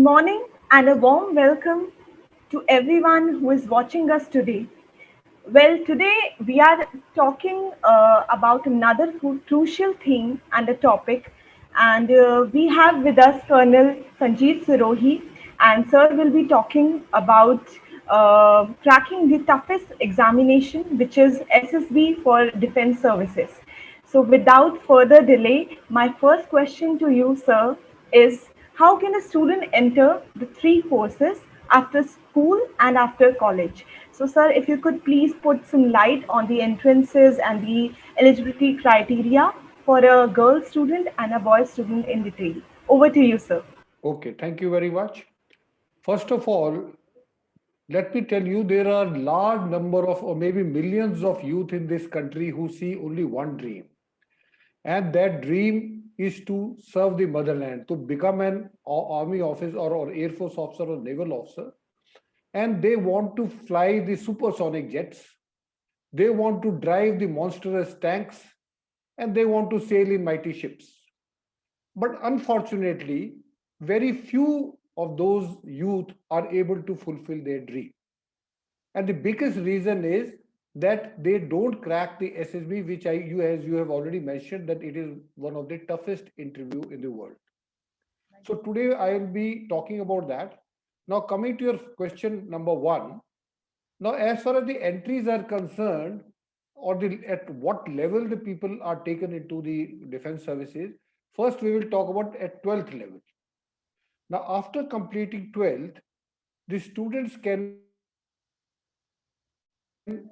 morning and a warm welcome to everyone who is watching us today. Well, today we are talking about another crucial theme and a topic, and we have with us Colonel Sanjeev Sirohi, and Sir will be talking about cracking the toughest examination, which is SSB for Defense Services. So, without further delay, my first question to you, Sir, is how can a student enter the three courses after school and after college? So, sir, if you could please put some light on the entrances and the eligibility criteria for a girl student and a boy student in detail. Over to you, sir. Okay, thank you very much. First of all, let me tell you there are large number of or maybe millions of youth in this country who see only one dream. And that dream is to serve the motherland, to become an army officer or air force officer or naval officer. And they want to fly the supersonic jets. They want to drive the monstrous tanks and they want to sail in mighty ships. But unfortunately, very few of those youth are able to fulfill their dream. And the biggest reason is that they don't crack the SSB, which as you have already mentioned, that it is one of the toughest interview in the world. So today I will be talking about that. Now coming to your question number one. Now as far as the entries are concerned, or at what level the people are taken into the defense services, first we will talk about at 12th level. Now after completing 12th, the students can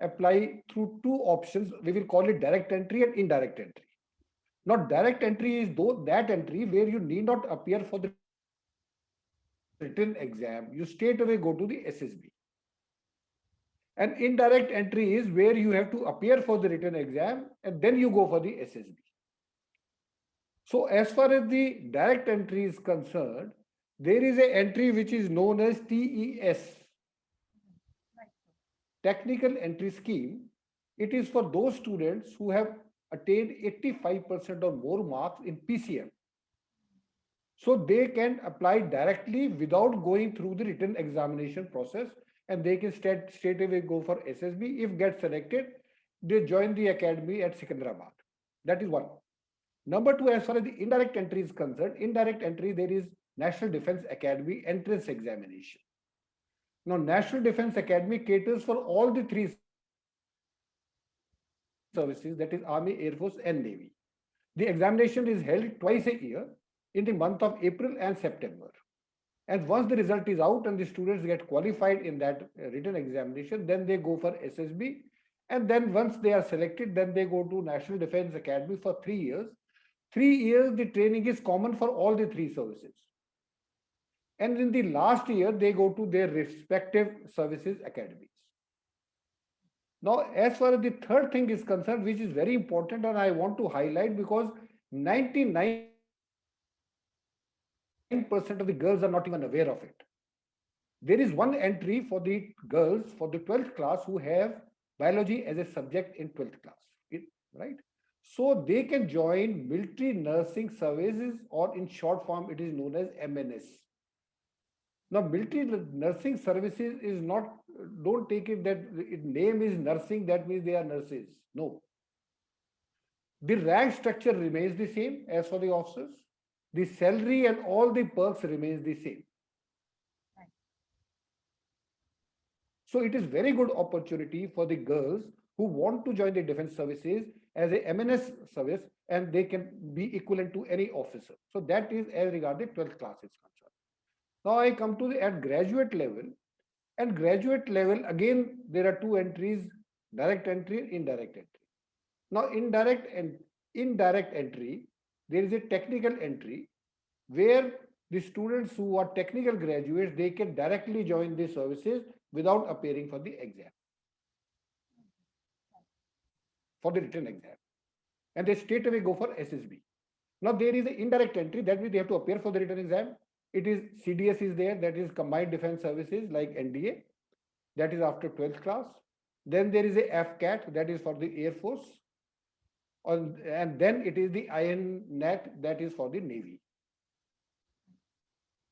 apply through two options. We will call it direct entry and indirect entry. Now, direct entry is that entry where you need not appear for the written exam. You straight away go to the SSB. And indirect entry is where you have to appear for the written exam and then you go for the SSB. So, as far as the direct entry is concerned, there is a entry which is known as TES, Technical Entry Scheme. It is for those students who have attained 85% or more marks in PCM. So they can apply directly without going through the written examination process and they can straight away go for SSB. If get selected, they join the academy at Secunderabad. That is one. Number two, as far as the indirect entry is concerned, indirect entry, there is National Defense Academy entrance examination. Now, National Defense Academy caters for all the three services, that is Army, Air Force, and Navy. The examination is held twice a year in the month of April and September. And once the result is out and the students get qualified in that written examination, then they go for SSB. And then once they are selected, then they go to National Defense Academy for 3 years. 3 years, the training is common for all the three services. And in the last year, they go to their respective services academies. Now, as far as the third thing is concerned, which is very important, and I want to highlight because 99% of the girls are not even aware of it. There is one entry for the girls for the 12th class who have biology as a subject in 12th class, right? So they can join military nursing services, or in short form, it is known as MNS. Now, military nursing services is not, don't take it that name is nursing, that means they are nurses. No. The rank structure remains the same as for the officers. The salary and all the perks remains the same. So it is very good opportunity for the girls who want to join the defense services as a MNS service, and they can be equivalent to any officer. So that is as regard the 12th class is concerned. Now I come to the at graduate level. And graduate level, again, there are two entries, direct entry and indirect entry. Now, indirect entry, there is a technical entry where the students who are technical graduates, they can directly join the services without appearing for the exam, for the written exam. And they straight away go for SSB. Now, there is an indirect entry, that means they have to appear for the written exam. It is CDS is there, that is Combined Defense Services like NDA, that is after 12th class. Then there is a FCAT, that is for the Air Force. And then it is the INNET, that is for the Navy.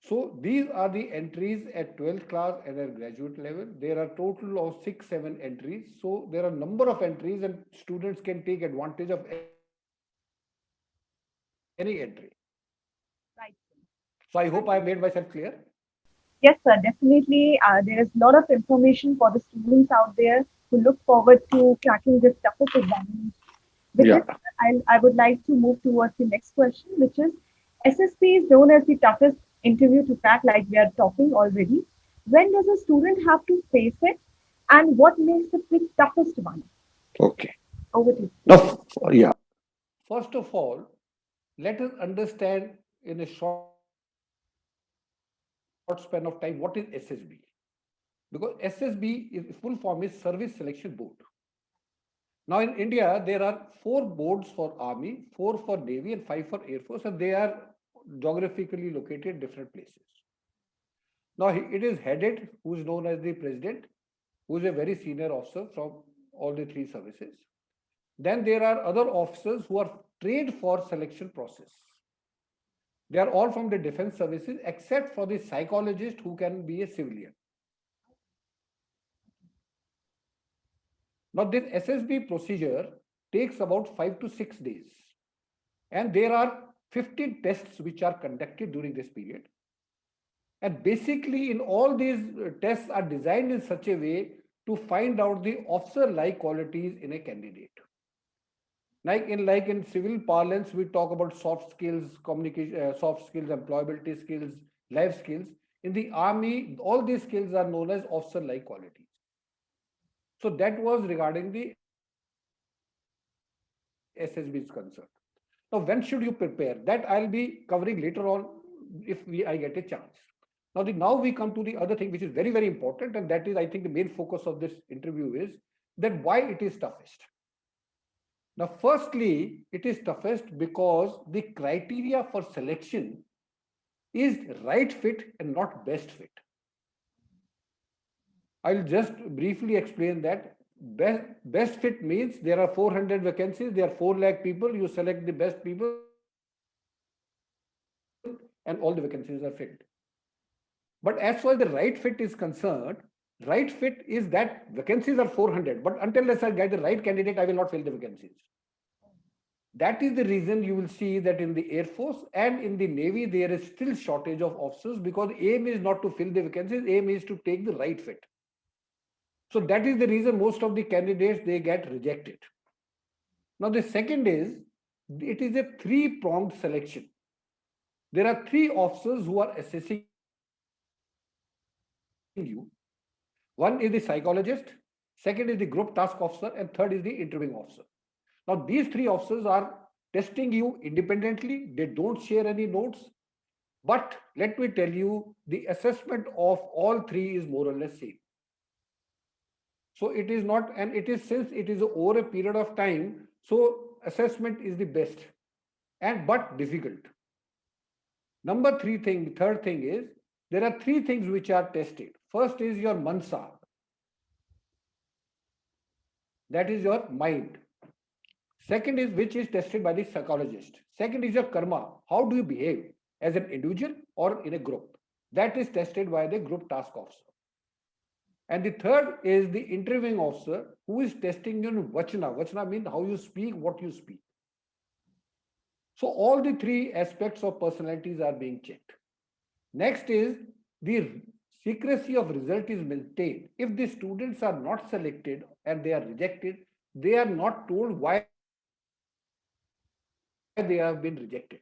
So these are the entries at 12th class and at graduate level. There are total of 6, 7 entries. So there are number of entries and students can take advantage of any entry. So I Right. hope I have made myself clear. Yes, sir, definitely. There is a lot of information for the students out there who look forward to cracking this toughest examination. With Yeah. this, I would like to move towards the next question, which is SSP is known as the toughest interview to crack, like we are talking already. When does a student have to face it, and what makes it the toughest one? Okay. Over to you. Now, yeah. First of all, let us understand in a short span of time what is SSB. Because SSB is full form is Service Selection Board. Now in India, there are 4 boards for Army, 4 for Navy, and 5 for Air Force, and they are geographically located different places. Now it is headed, who is known as the president, who is a very senior officer from all the 3 services. Then there are other officers who are trained for selection process. They are all from the defense services except for the psychologist who can be a civilian. Now this SSB procedure takes about 5 to 6 days, and there are 15 tests which are conducted during this period. And basically, in all these tests are designed in such a way to find out the officer-like qualities in a candidate. Like in civil parlance, we talk about soft skills, communication, soft skills, employability skills, life skills. In the army, all these skills are known as officer-like qualities. So that was regarding the SSB is concerned. Now, when should you prepare? That I'll be covering later on if I get a chance. Now we come to the other thing which is very, very important, and that is, I think, the main focus of this interview is that why it is toughest. Now, firstly, it is toughest because the criteria for selection is right fit and not best fit. I'll just briefly explain that. Best fit means there are 400 vacancies, there are 4 lakh people, you select the best people, and all the vacancies are filled. But as far as the right fit is concerned, right fit is that vacancies are 400, but until unless I get the right candidate, I will not fill the vacancies. That is the reason you will see that in the Air Force and in the Navy, there is still shortage of officers because aim is not to fill the vacancies, aim is to take the right fit. So that is the reason most of the candidates, they get rejected. Now the second is, it is a 3-pronged selection. There are 3 officers who are assessing you. One is the psychologist, second is the group task officer, and third is the interviewing officer. Now these 3 officers are testing you independently, they don't share any notes. But let me tell you, the assessment of all 3 is more or less same. So it is not, and it is, since it is over a period of time, so assessment is the best and but difficult. Third thing is, there are 3 things which are tested. First is your mansa, that is your mind. Second is, which is tested by the psychologist. Second is your karma, how do you behave as an individual or in a group. That is tested by the group task officer. And the third is the interviewing officer who is testing your vachana. Vachana means how you speak, what you speak. So all the 3 aspects of personalities are being checked. Next is the secrecy of result is maintained. If the students are not selected and they are rejected, they are not told why they have been rejected.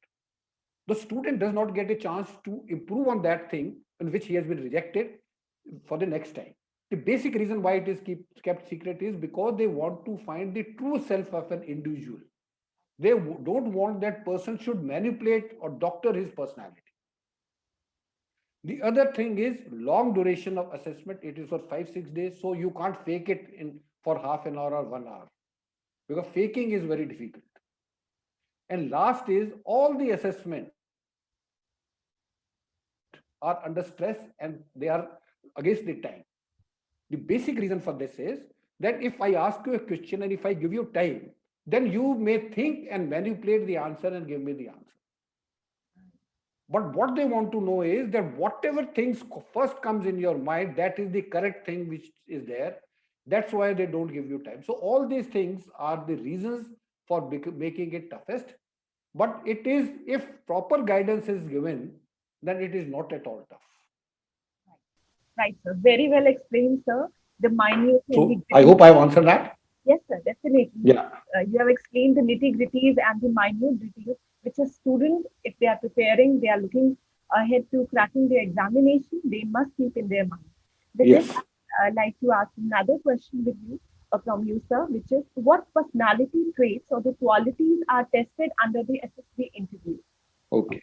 The student does not get a chance to improve on that thing in which he has been rejected for the next time. The basic reason why it is kept secret is because they want to find the true self of an individual. They don't want that person should manipulate or doctor his personality. The other thing is long duration of assessment. It is for 5-6 days, so you can't fake it in for half an hour or 1 hour because faking is very difficult. And last is, all the assessment are under stress and they are against the time. The basic reason for this is that if I ask you a question and if I give you time, then you may think and manipulate the answer and give me the answer. But what they want to know is that whatever things first comes in your mind, that is the correct thing which is there. That's why they don't give you time. So all these things are the reasons for making it toughest. But it is, if proper guidance is given, then it is not at all tough. Right, sir. Very well explained, sir. The minute So I hope nitty-gritty. I have answered that. Yes, sir, definitely. Yeah. You have explained the nitty-gritties and the minute details, which a student, if they are preparing, they are looking ahead to cracking their examination, they must keep in their mind. With this, Yes. I'd like to ask another question with you, from you, sir, which is what personality traits or the qualities are tested under the SSB interview? Okay.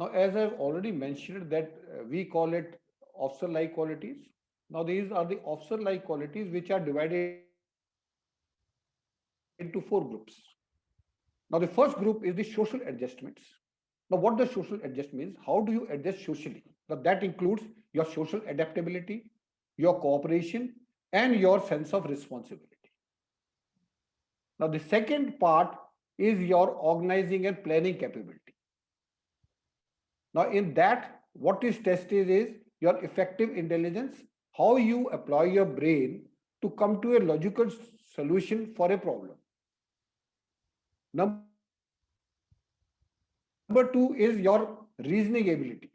Now, as I've already mentioned, that we call it officer-like qualities. Now, these are the officer-like qualities which are divided into four groups. Now, the first group is the social adjustments. Now, what does social adjust means? How do you adjust socially? Now, that includes your social adaptability, your cooperation, and your sense of responsibility. Now, the second part is your organizing and planning capability. Now, in that, what is tested is your effective intelligence, how you apply your brain to come to a logical solution for a problem. Number two is your reasoning ability.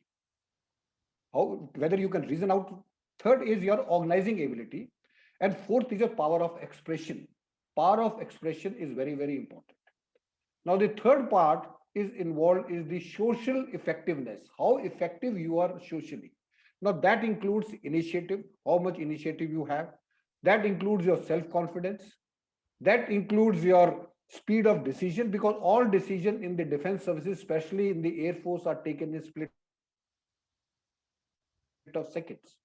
How, whether you can reason out. Third is your organizing ability. And fourth is your power of expression. Power of expression is very, very important. Now, the third part is involved is the social effectiveness, how effective you are socially. Now, that includes initiative, how much initiative you have. That includes your self-confidence. That includes your speed of decision, because all decision in the defense services, especially in the Air Force, are taken in split of seconds.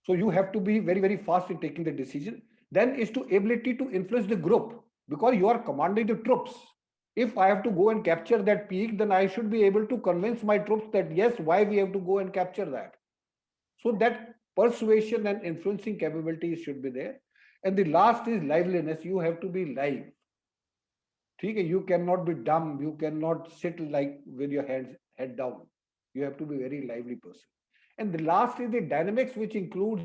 So you have to be very, very fast in taking the decision. Then is to ability to influence the group, because you are commanding the troops. If I have to go and capture that peak, then I should be able to convince my troops that yes, why we have to go and capture that. So that persuasion and influencing capabilities should be there. And the last is liveliness. You have to be live. Okay, you cannot be dumb. You cannot sit like with your hands head down. You have to be very lively person. And the last is the dynamics, which includes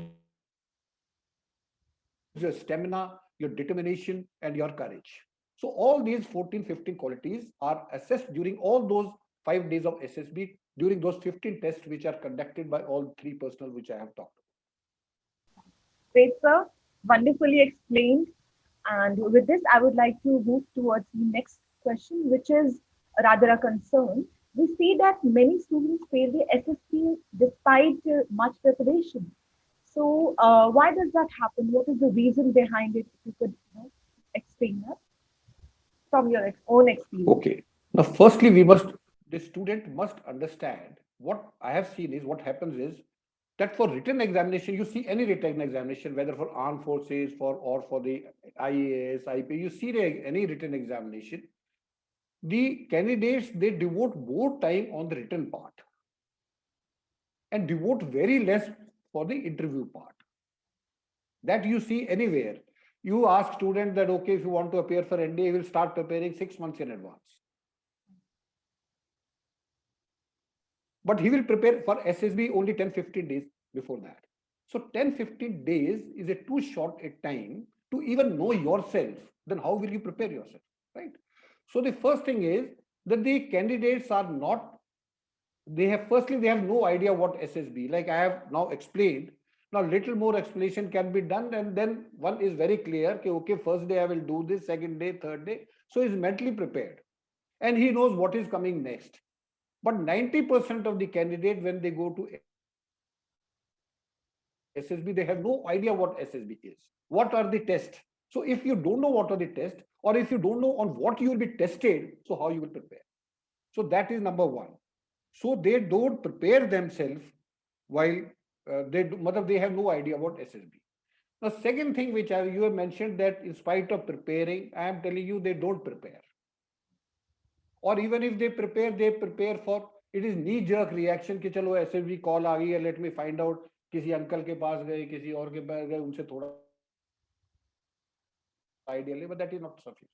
your stamina, your determination, and your courage. So all these 14, 15 qualities are assessed during all those 5 days of SSB, during those 15 tests which are conducted by all three personnel which I have talked about. Great, sir. Wonderfully explained. And with this, I would like to move towards the next question, which is rather a concern. We see that many students fail the SSP despite much preparation. So, why does that happen? What is the reason behind it? If you could, explain that from your own experience. Okay. Now, firstly, the student must understand what I have seen is what happens is that for written examination, you see any written examination, whether for armed forces, or for the IAS, IP, you see any written examination, the candidates, they devote more time on the written part and devote very less for the interview part. That you see anywhere. You ask student that, okay, if you want to appear for NDA, you will start preparing 6 months in advance. But he will prepare for SSB only 10-15 days before that. So 10-15 days is a too short a time to even know yourself. Then how will you prepare yourself, right? So the first thing is that the candidates are not, they have, firstly, they have no idea what SSB, like I have now explained. Now little more explanation can be done, and then one is very clear, okay, first day I will do this, second day, third day. So he's mentally prepared and he knows what is coming next. But 90% of the candidate, when they go to SSB, they have no idea what SSB is. What are the tests? So if you don't know what are the tests, or if you don't know on what you will be tested, so how you will prepare? So that is number one. So they don't prepare themselves while they have no idea about SSB. The second thing which you have mentioned, that in spite of preparing, I am telling you they don't prepare. Or even if they prepare for, it is knee jerk reaction कि चलो SSB call आ गई है, let me find out, किसी uncle के पास गए, किसी और के पास गए, उनसे थोड़ा आइडिया ले, but that is not sufficient.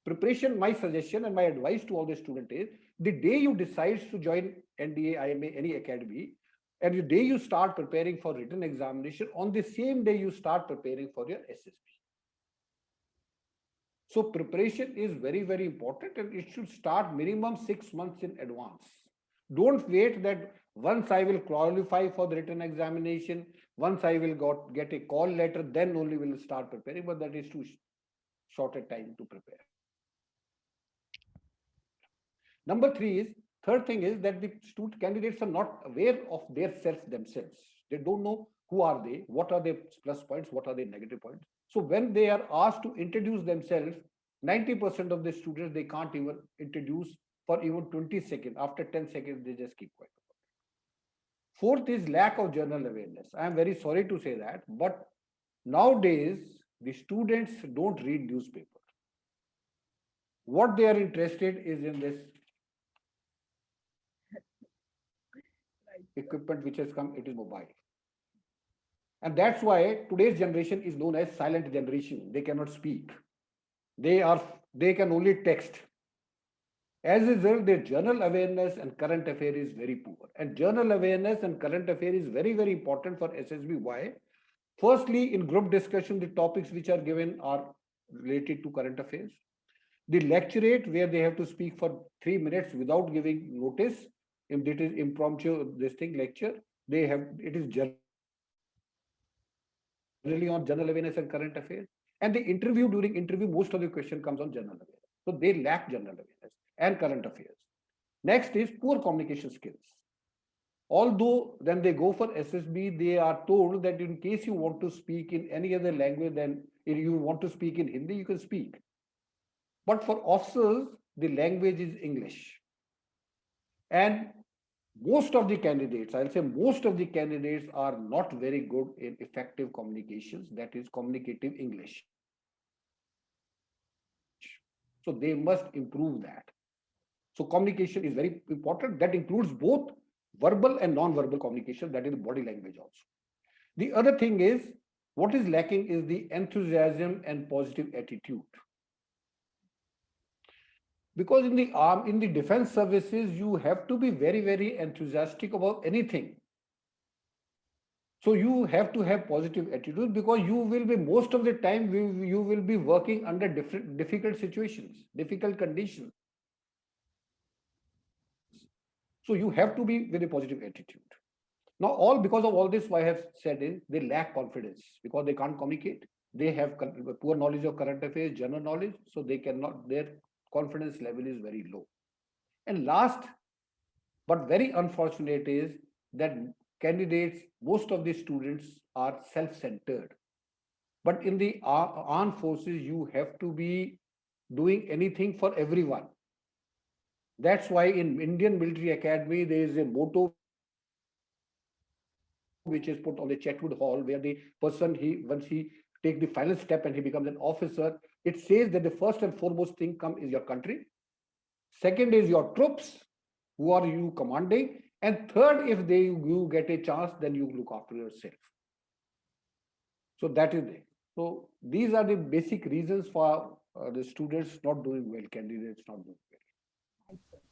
Preparation, my suggestion and my advice to all the student is, the day you decide to join NDA, IMA, any academy, and the day you start preparing for written examination, on the same day you start preparing for your SSB. So preparation is very, very important, and it should start minimum 6 months in advance. Don't wait that once I will qualify for the written examination, once I will get a call letter, then only will start preparing, but that is too short a time to prepare. Number three is, third thing is that the student candidates are not aware of their self themselves. They don't know who are they, what are their plus points, what are their negative points. So when they are asked to introduce themselves, 90% of the students, they can't even introduce for even 20 seconds. After 10 seconds, they just keep quiet. Fourth is lack of general awareness. I am very sorry to say that, but nowadays the students don't read newspaper. What they are interested is in this equipment which has come, it is mobile. And that's why today's generation is known as silent generation. They cannot speak. They can only text. As a result, their journal awareness and current affair is very poor. And journal awareness and current affair is very, very important for SSB. Why? Firstly, in group discussion, the topics which are given are related to current affairs. The lecturate, where they have to speak for 3 minutes without giving notice, if it is impromptu, this thing lecture, it is generally on general awareness and current affairs. And the interview, during interview, most of the question comes on general awareness. So they lack general awareness and current affairs. Next is poor communication skills. Although when they go for SSB, they are told that in case you want to speak in any other language than if you want to speak in Hindi, you can speak. But for officers, the language is English. And most of the candidates, I'll say most of the candidates are not very good in effective communications, that is communicative English. So they must improve that. So communication is very important. That includes both verbal and non-verbal communication, that is body language also. The other thing is, what is lacking is the enthusiasm and positive attitude. Because in the defense services, you have to be very, very enthusiastic about anything. So you have to have positive attitude, because you will be, most of the time, you will be working under difficult situations, difficult conditions. So you have to be with a positive attitude. Now, because of all this, what I have said is they lack confidence because they can't communicate. They have poor knowledge of current affairs, general knowledge, so they cannot, their confidence level is very low. And last, but very unfortunate, is that candidates, most of the students are self-centered. But in the armed forces, you have to be doing anything for everyone. That's why in Indian Military Academy, there is a motto which is put on the Chetwood Hall, where the person, once he take the final step and he becomes an officer, it says that the first and foremost thing is your country. Second is your troops, who are you commanding, and third, if you get a chance, then you look after yourself. So that is it. So these are the basic reasons for the students not doing well, candidates not doing well.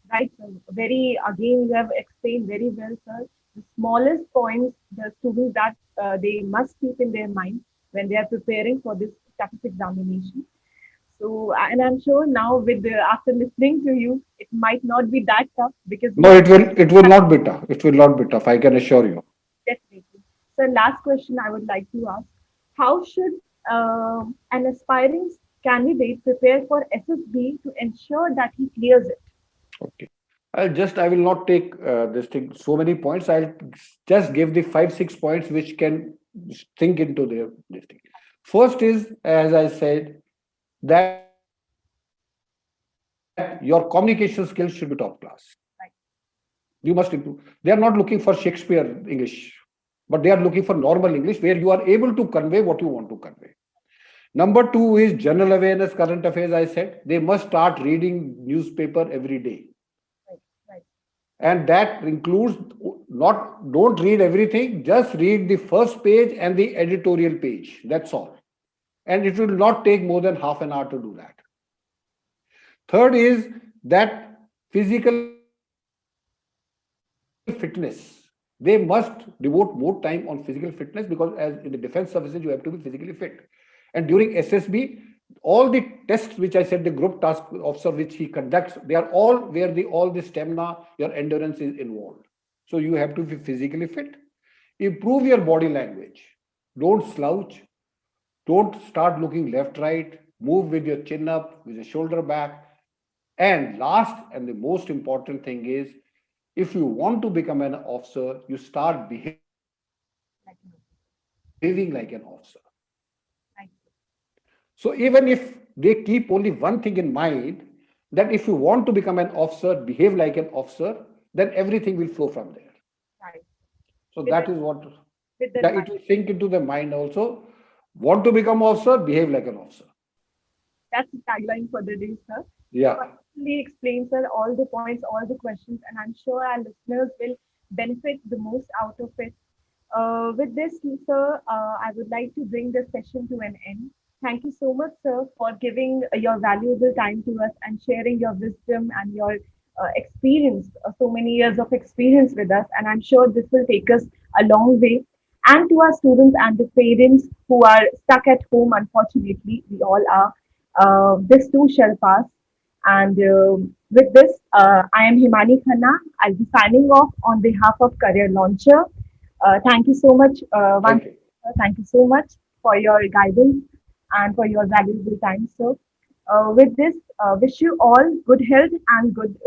Right, sir. Again, you have explained very well, sir. The smallest points the students that they must keep in their mind when they are preparing for this TAFE examination. So, and I'm sure now after listening to you, it might not be that tough because No, it will not be tough. It will not be tough, I can assure you. definitely. So, last question I would like to ask: how should an aspiring candidate prepare for SSB to ensure that he clears it? Okay. I will not take this thing so many points. I'll just give the 5, 6 points which can think into this thing. First is, as I said, that your communication skills should be top class. Right. You must improve. They are not looking for Shakespeare English, but they are looking for normal English where you are able to convey what you want to convey. Number 2 is general awareness, current affairs. I said they must start reading newspaper every day. Right. And that includes don't read everything, just read the first page and the editorial page. That's all. And it will not take more than half an hour to do that. Third is that physical fitness. They must devote more time on physical fitness because, as in the defense services, you have to be physically fit. And during SSB, all the tests which I said, the group task officer which he conducts, they are all where all the stamina, your endurance is involved. So you have to be physically fit. Improve your body language. Don't slouch. Don't start looking left, right. Move with your chin up, with your shoulder back. And last and the most important thing is, if you want to become an officer, you start behaving like an officer. Right. So even if they keep only one thing in mind, that if you want to become an officer, behave like an officer, then everything will flow from there. Right. So With that that, is what, with that yeah, mind. it will sink into the mind also. Want to become officer, behave like an officer. That's the tagline for the day, sir. Yeah. Perfectly explains, sir, all the points, all the questions, and I'm sure our listeners will benefit the most out of it. With this, sir, I would like to bring the session to an end. Thank you so much, sir, for giving your valuable time to us and sharing your wisdom and your experience, so many years of experience with us. And I'm sure this will take us a long way. And to our students and the parents who are stuck at home, unfortunately, we all are. This too shall pass. And with this, I am Himani Khanna. I'll be signing off on behalf of Career Launcher. Thank you so much, Thank you. thank you so much for your guidance and for your valuable time, sir. With this, wish you all good health and good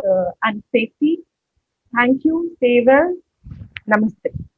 and safety. Thank you. Stay well. Namaste.